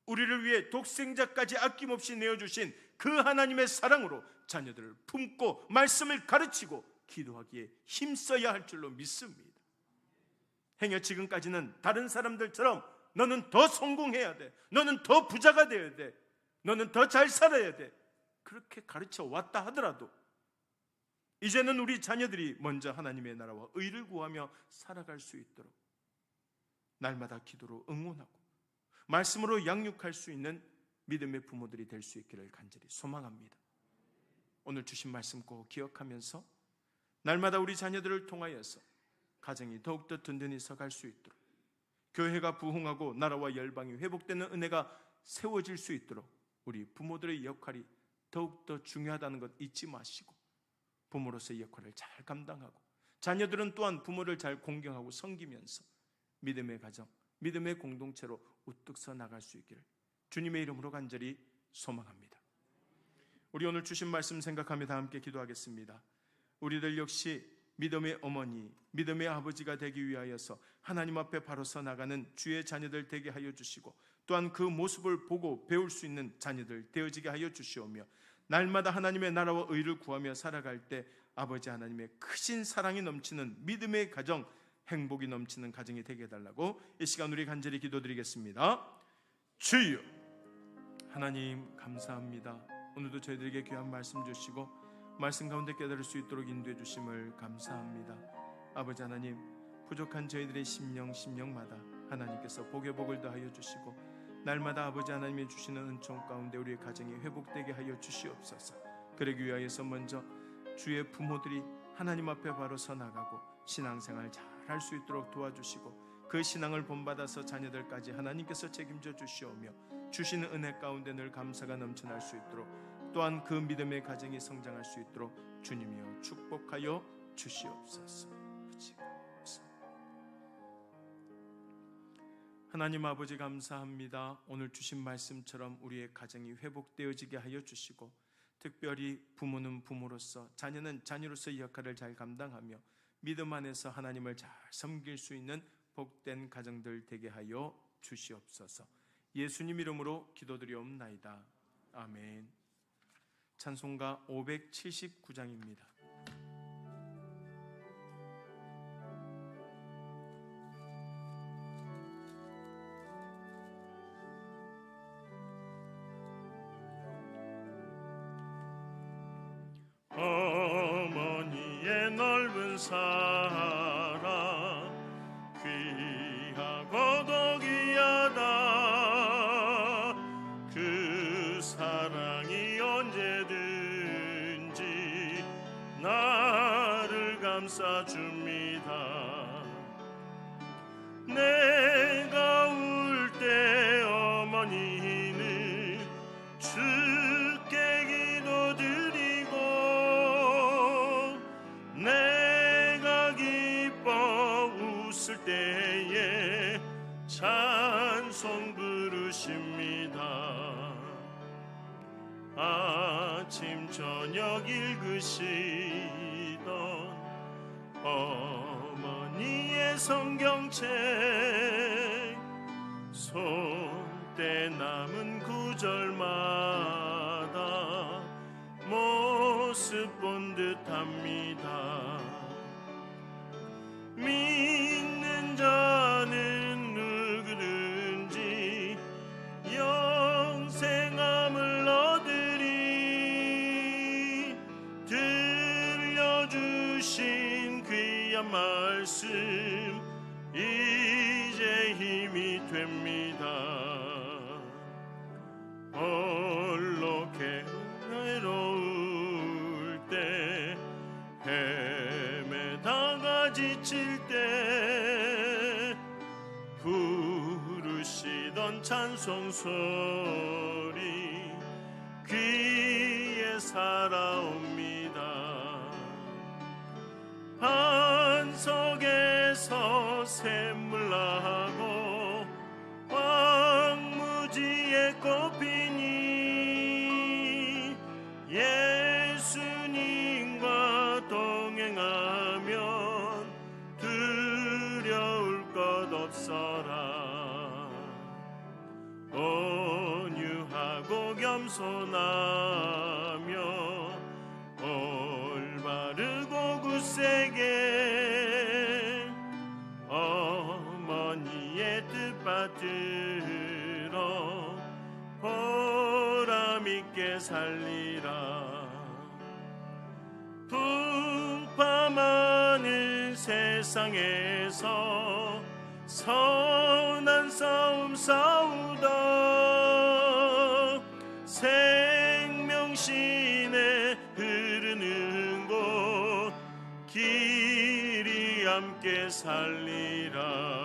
우리를 위해 독생자까지 아낌없이 내어주신 그 하나님의 사랑으로 자녀들을 품고 말씀을 가르치고 기도하기에 힘써야 할 줄로 믿습니다. 행여 지금까지는 다른 사람들처럼 너는 더 성공해야 돼, 너는 더 부자가 되어야 돼, 너는 더 잘 살아야 돼, 그렇게 가르쳐 왔다 하더라도 이제는 우리 자녀들이 먼저 하나님의 나라와 의를 구하며 살아갈 수 있도록 날마다 기도로 응원하고 말씀으로 양육할 수 있는 믿음의 부모들이 될 수 있기를 간절히 소망합니다. 오늘 주신 말씀 꼭 기억하면서 날마다 우리 자녀들을 통하여서 가정이 더욱더 든든히 서갈 수 있도록, 교회가 부흥하고 나라와 열방이 회복되는 은혜가 세워질 수 있도록 우리 부모들의 역할이 더욱더 중요하다는 것 잊지 마시고 부모로서의 역할을 잘 감당하고 자녀들은 또한 부모를 잘 공경하고 섬기면서 믿음의 가정, 믿음의 공동체로 우뚝 서 나갈 수 있기를 주님의 이름으로 간절히 소망합니다. 우리 오늘 주신 말씀 생각하며 다 함께 기도하겠습니다. 우리들 역시 믿음의 어머니, 믿음의 아버지가 되기 위하여서 하나님 앞에 바로 서 나가는 주의 자녀들 되게 하여 주시고 또한 그 모습을 보고 배울 수 있는 자녀들 되어지게 하여 주시오며 날마다 하나님의 나라와 의를 구하며 살아갈 때 아버지 하나님의 크신 사랑이 넘치는 믿음의 가정, 행복이 넘치는 가정이 되게 해달라고 이 시간 우리 간절히 기도드리겠습니다. 주여 하나님 감사합니다. 오늘도 저희들에게 귀한 말씀 주시고 말씀 가운데 깨달을 수 있도록 인도해 주심을 감사합니다. 아버지 하나님, 부족한 저희들의 심령마다 하나님께서 복의 복을 더하여 주시고 날마다 아버지 하나님이 주시는 은총 가운데 우리의 가정이 회복되게 하여 주시옵소서. 그러기 위하여서 먼저 주의 부모들이 하나님 앞에 바로 서 나가고 신앙생활 잘 할 수 있도록 도와주시고 그 신앙을 본받아서 자녀들까지 하나님께서 책임져 주시오며 주시는 은혜 가운데 늘 감사가 넘쳐날 수 있도록 또한 그 믿음의 가정이 성장할 수 있도록 주님이여 축복하여 주시옵소서. 하나님 아버지 감사합니다. 오늘 주신 말씀처럼 우리의 가정이 회복되어지게 하여 주시고 특별히 부모는 부모로서 자녀는 자녀로서의 역할을 잘 감당하며 믿음 안에서 하나님을 잘 섬길 수 있는 복된 가정들 되게 하여 주시옵소서. 예수님 이름으로 기도드리옵나이다. 아멘. 찬송가 579장입니다. 어머니의 넓은 사랑 귀한 감싸줍니다. 내가 울 때 어머니는 주께 기도드리고, 내가 기뻐 웃을 때에 찬송 부르십니다. 아침 저녁 읽으시던 어머니의 성경책, 손때 남은 구절마다 모습 본 듯합니다. 믿는 자는 누구든지 영생함을 얻으리. 들려주신 귀한 말씀 이제 힘이 됩니다. 홀로 괴로울 때, 헤매다가 지칠 때 부르시던 찬송 소리 귀에 살아옵니다. 반석에서 샘물 나고 황무지에 꽃피니, 예수님과 동행하면 두려울 것 없어라. 온유하고 겸손하며 올바르고 굳세게 어머니의 뜻 받들어 보람있게 살리라. 풍파 많은 세상에서 선한 싸움 싸우다 생명신에 흐르는 곳 길이 함께 살리라.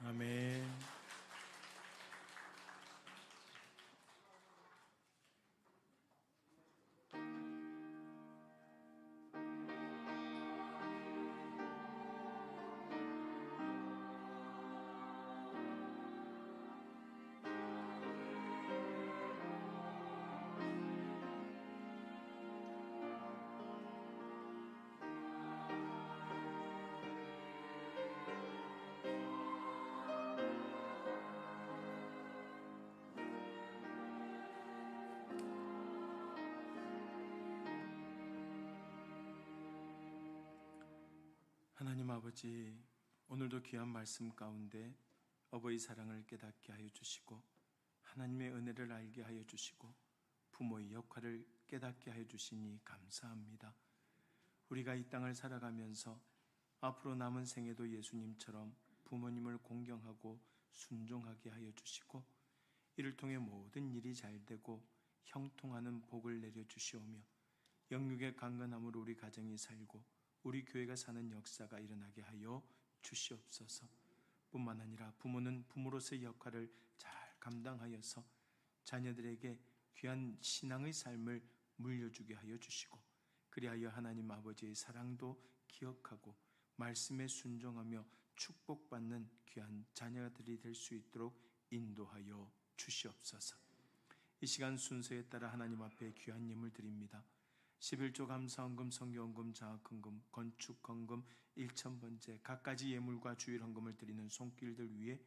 아멘. 하나님 아버지, 오늘도 귀한 말씀 가운데 어버이 사랑을 깨닫게 하여 주시고 하나님의 은혜를 알게 하여 주시고 부모의 역할을 깨닫게 하여 주시니 감사합니다. 우리가 이 땅을 살아가면서 앞으로 남은 생에도 예수님처럼 부모님을 공경하고 순종하게 하여 주시고 이를 통해 모든 일이 잘되고 형통하는 복을 내려 주시오며 영육의 강건함으로 우리 가정이 살고 우리 교회가 사는 역사가 일어나게 하여 주시옵소서. 뿐만 아니라 부모는 부모로서의 역할을 잘 감당하여서 자녀들에게 귀한 신앙의 삶을 물려주게 하여 주시고 그리하여 하나님 아버지의 사랑도 기억하고 말씀에 순종하며 축복받는 귀한 자녀들이 될 수 있도록 인도하여 주시옵소서. 이 시간 순서에 따라 하나님 앞에 귀한 예물 드립니다. 11조 감사헌금, 성교헌금, 장학헌금, 건축헌금, 1000번째 갖가지 예물과 주일헌금을 드리는 손길들 위에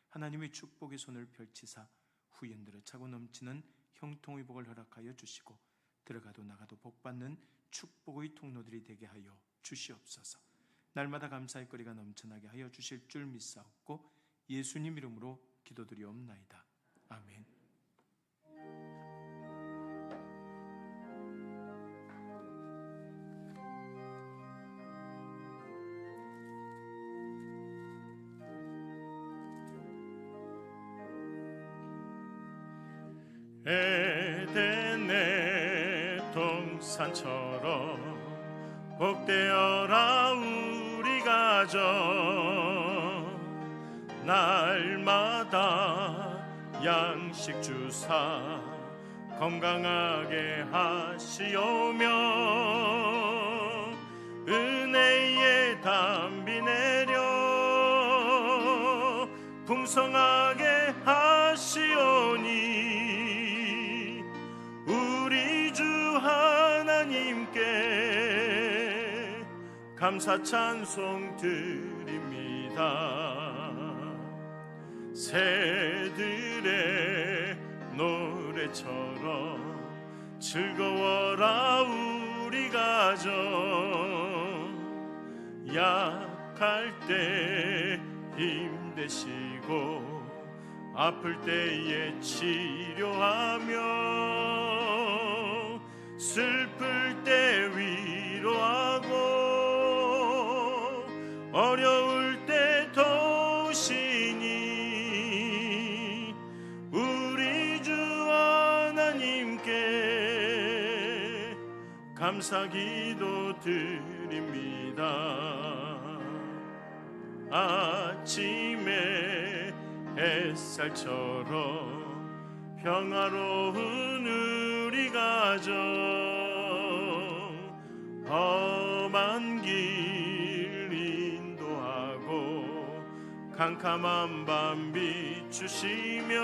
하나님의 축복의 손을 펼치사 후연들어 차고 넘치는 형통의 복을 허락하여 주시고 들어가도 나가도 복받는 축복의 통로들이 되게 하여 주시옵소서. 날마다 감사의 거리가 넘쳐나게 하여 주실 줄 믿사옵고 예수님 이름으로 기도드리옵나이다. 아멘. 에덴의 동산처럼 복되어라 우리 가정 날마다 양식 주사 건강하게 하시오며 은혜의 담비 내려 풍성하게 하시오니 우리 주 하나님께 감사 찬송 드립니다. 새들의 노래처럼 즐거워라 우리 가정 약할 때 힘내시고 아플 때에 치료하며 슬플 때 위로하고 어려울 때 도우시니 우리 주 하나님께 감사기도 드립니다. 아침에 햇살처럼 평화로운 우리 가정 험한 길 인도하고 캄캄한 밤 비추시며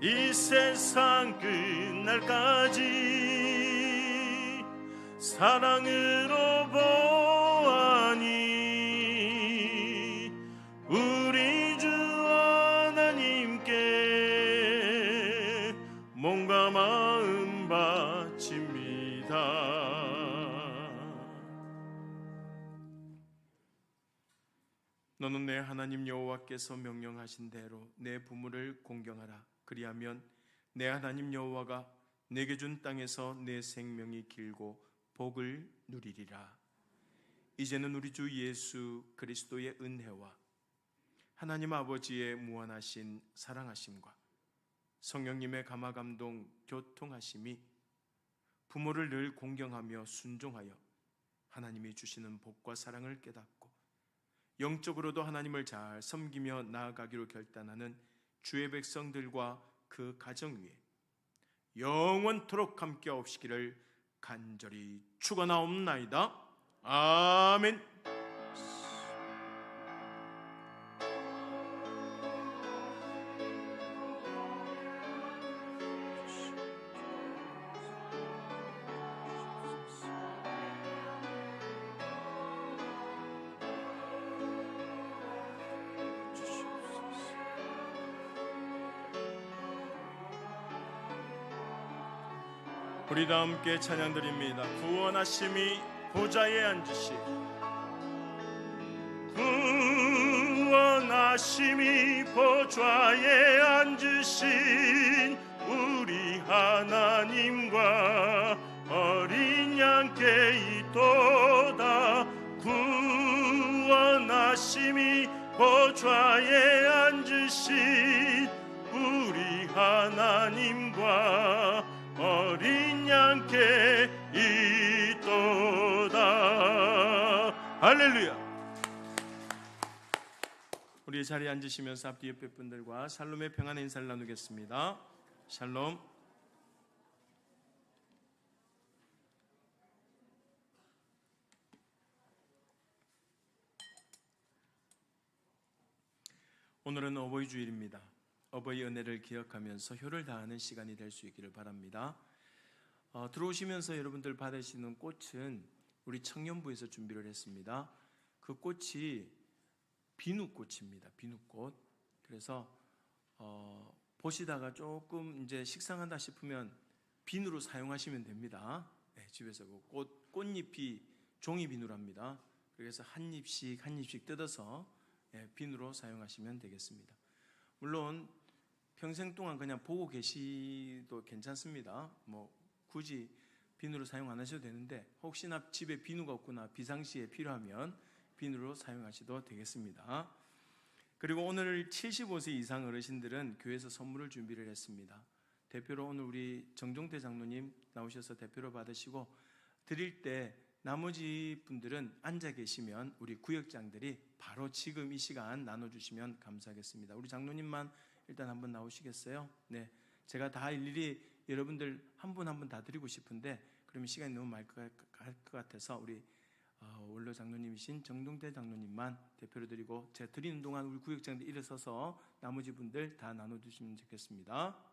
이 세상 끝날까지 사랑으로 보아니 우리 주 하나님께 몸과 마음 바칩니다. 너는 내 하나님 여호와께서 명령하신 대로 내 부모를 공경하라. 그리하면 내 하나님 여호와가 내게 준 땅에서 내 생명이 길고 복을 누리리라. 이제는 우리 주 예수 그리스도의 은혜와 하나님 아버지의 무한하신 사랑하심과 성령님의 감화감동 교통하심이 부모를 늘 공경하며 순종하여 하나님이 주시는 복과 사랑을 깨닫고 영적으로도 하나님을 잘 섬기며 나아가기로 결단하는 주의 백성들과 그 가정 위에 영원토록 함께 하옵시기를 간절히 축원하옵나이다. 아멘. 우리 다 함께 찬양드립니다. 구원하심이 보좌에 앉으시, 구원하심이 보좌에 앉으신 우리 하나님과 어린 양께 이도다. 구원하심이 보좌에 앉으신 우리 하나님과 어린 양께 있도다. 할렐루야. 우리 자리에 앉으시면서 앞뒤 옆에 분들과 샬롬의 평안의 인사를 나누겠습니다. 샬롬. 오늘은 어버이 주일입니다. 어버이 은혜를 기억하면서 효를 다하는 시간이 될 수 있기를 바랍니다. 들어오시면서 여러분들 받으시는 꽃은 우리 청년부에서 준비를 했습니다. 그 꽃이 비누꽃입니다. 비누꽃. 그래서 보시다가 조금 이제 식상하다 싶으면 비누로 사용하시면 됩니다. 네, 집에서 꽃잎이 종이 비누랍니다. 그래서 한 잎씩 뜯어서 비누로 사용하시면 되겠습니다. 물론 평생 동안 그냥 보고 계시도 괜찮습니다. 굳이 비누로 사용 안 하셔도 되는데 혹시나 집에 비누가 없거나 비상시에 필요하면 비누로 사용하셔도 되겠습니다. 그리고 오늘 75세 이상 어르신들은 교회에서 선물을 준비를 했습니다. 대표로 오늘 우리 정종대 장로님 나오셔서 대표로 받으시고, 드릴 때 나머지 분들은 앉아 계시면 우리 구역장들이 바로 지금 이 시간 나눠주시면 감사하겠습니다. 우리 장로님만 일단 한번 나오시겠어요? 네, 제가 다 일일이 여러분들 한 분 한 분 다 드리고 싶은데 그러면 시간이 너무 많을 것 같아서 우리 원로 장로님이신 정동대 장로님만 대표로 드리고, 제가 드리는 동안 우리 구역장들 일어서서 나머지 분들 다 나눠주시면 좋겠습니다.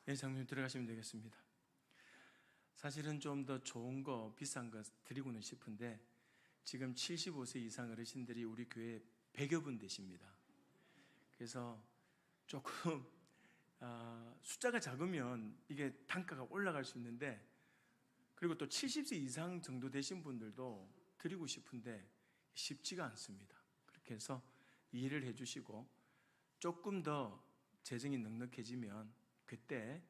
네, 장로님 들어가시면 되겠습니다. 사실은 좀 더 좋은 거, 비싼 거 드리고는 싶은데 지금 75세 이상 어르신들이 우리 교회 100여 분 되십니다. 그래서 조금 숫자가 작으면 이게 단가가 올라갈 수 있는데, 그리고 또 70세 이상 정도 되신 분들도 드리고 싶은데 쉽지가 않습니다. 그렇게 해서 이해를 해주시고 조금 더 재정이 넉넉해지면 그때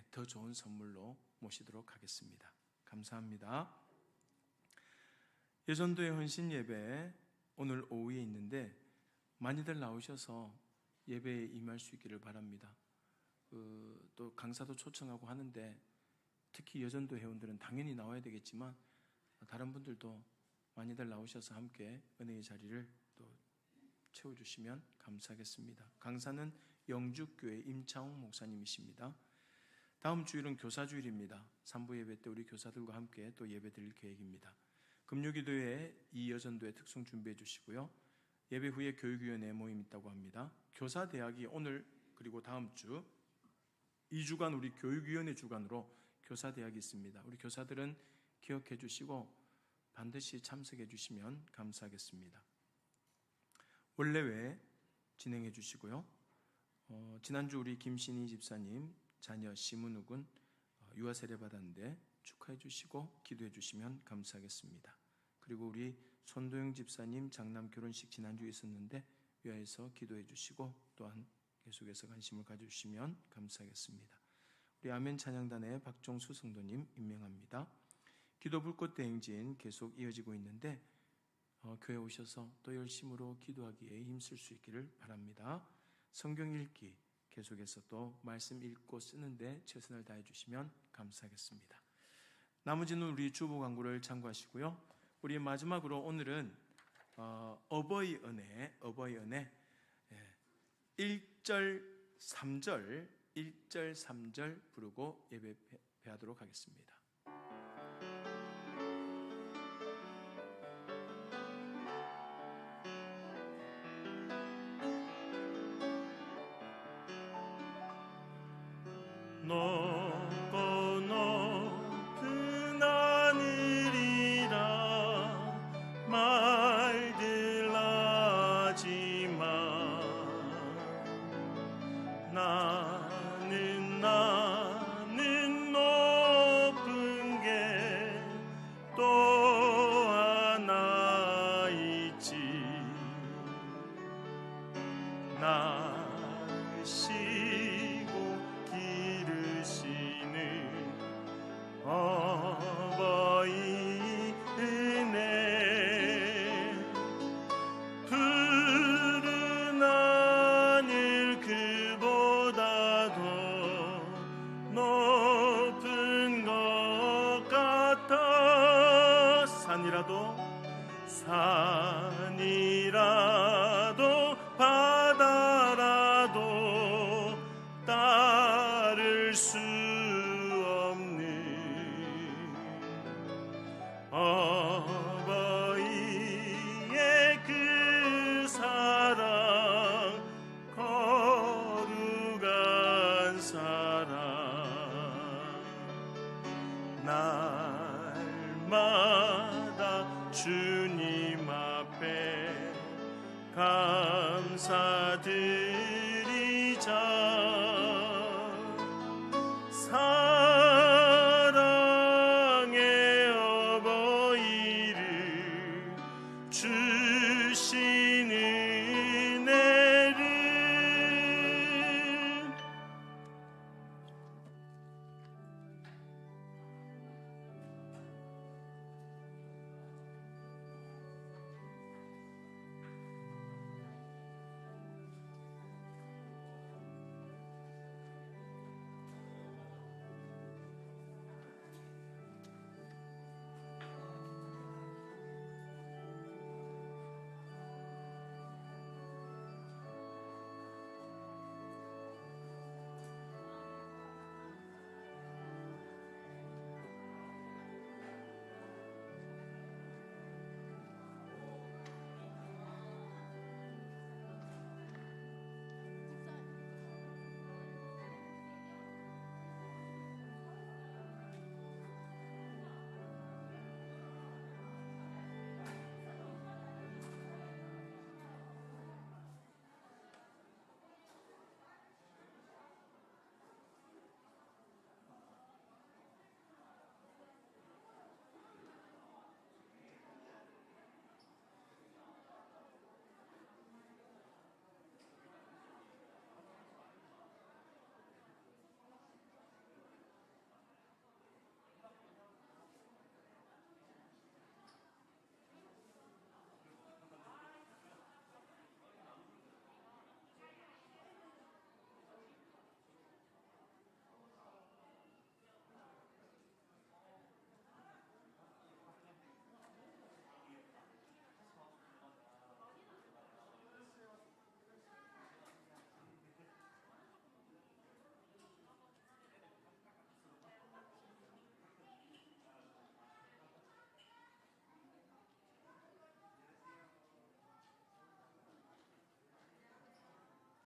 더 좋은 선물로 모시도록 하겠습니다. 감사합니다. 여전도의 헌신 예배 오늘 오후에 있는데 많이들 나오셔서 예배에 임할 수 있기를 바랍니다. 또 강사도 초청하고 하는데 특히 여전도 회원들은 당연히 나와야 되겠지만 다른 분들도 많이들 나오셔서 함께 은혜의 자리를 또 채워주시면 감사하겠습니다. 강사는 영죽교회 임창홍 목사님이십니다. 다음 주일은 교사주일입니다. 3부 예배 때 우리 교사들과 함께 또 예배 드릴 계획입니다. 금요기도회 이여전도회 특송 준비해 주시고요. 예배 후에 교육위원회 모임 있다고 합니다. 교사대학이 오늘 그리고 다음 주 2주간 우리 교육위원회 주간으로 교사대학이 있습니다. 우리 교사들은 기억해 주시고 반드시 참석해 주시면 감사하겠습니다. 원래회 진행해 주시고요. 지난주 우리 김신희 집사님 자녀 심은욱은 유아 세례 받았는데 축하해 주시고 기도해 주시면 감사하겠습니다. 그리고 우리 손도영 집사님 장남 결혼식 지난주에 있었는데 위하여서 기도해 주시고 또한 계속해서 관심을 가져주시면 감사하겠습니다. 우리 아멘 찬양단의 박종수 성도님 임명합니다. 기도 불꽃 대행진 계속 이어지고 있는데 교회 오셔서 또 열심으로 기도하기에 힘쓸 수 있기를 바랍니다. 성경 읽기 계속해서 또 말씀 읽고 쓰는데 최선을 다해 주시면 감사하겠습니다. 나머지는 우리 주보 광고를 참고하시고요. 우리 마지막으로 오늘은 어버이 은혜 1절 3절 부르고 예배하도록 하겠습니다. 높고 높은 하늘이라 말들 하지마. 나는 높은 게 또 하나 있지. 나으시고 기르시는 어버이 은혜. 푸른 하늘 그보다 더 높은 것 같아. 산이라도 바다라도 따를 수 없는 어버이의 그 사랑, 거룩한 사랑. 날마다 주님 앞에 감사드리자.